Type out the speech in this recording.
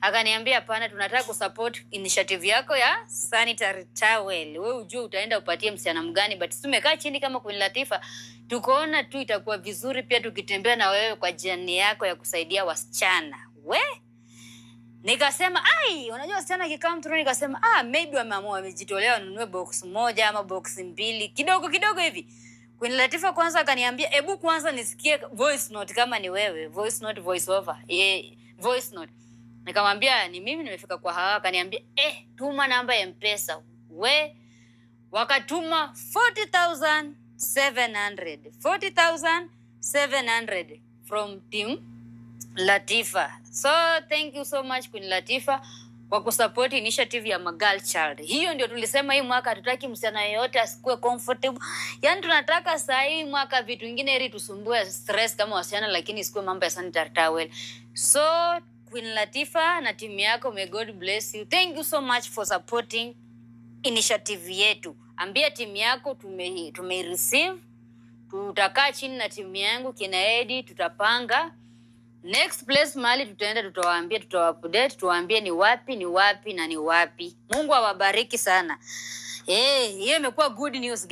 Akaniambia hapana, tunataka kusupport initiative yako ya sanitary towel. Wewe ujue utaenda upatie msichana mgani, but tumekaa chini kama Queen Latifah tukoona tu itakuwa vizuri pia tukitembea na wewe kwa jani yako ya kusaidia wasichana. Nikasema unajua wasichana kikaa mtu, nikasema maybe wameamua wamejitolea wanunue box moja ama box mbili kidogo kidogo hivi. Queen Latifah kwanza akaniambia hebu kwanza nisikie voice note kama ni wewe, voice note, voice over. Voice note. Nikamwambia ni mimi nimefika kwa Hawa. Akaniambia tuma namba ya M-Pesa. Wakatuma 40,700 from Team Latifah. So thank you so much Queen Latifah kwa kusupport initiative ya Girl Child. Hiyo ndio tulisema hii mwaka hatutaki msichana yeyote asikue comfortable. Yaani tunataka saa hii mwaka vitu vingine ili tusumbue stress kama wasichana, lakini isikue mambo ya sanitary towel. So Queen Latifah na timu yako, may God bless you. Thank you so much for supporting initiative yetu. Ambia timu yako tume-receive. Tutakaa chini na timu yangu kina Eddie, tutapanga next place mahali tutaenda, tutawaambia, tutawa-update, tuwaambie ni wapi na ni wapi. Mungu awabariki sana. Hiyo imekuwa good news.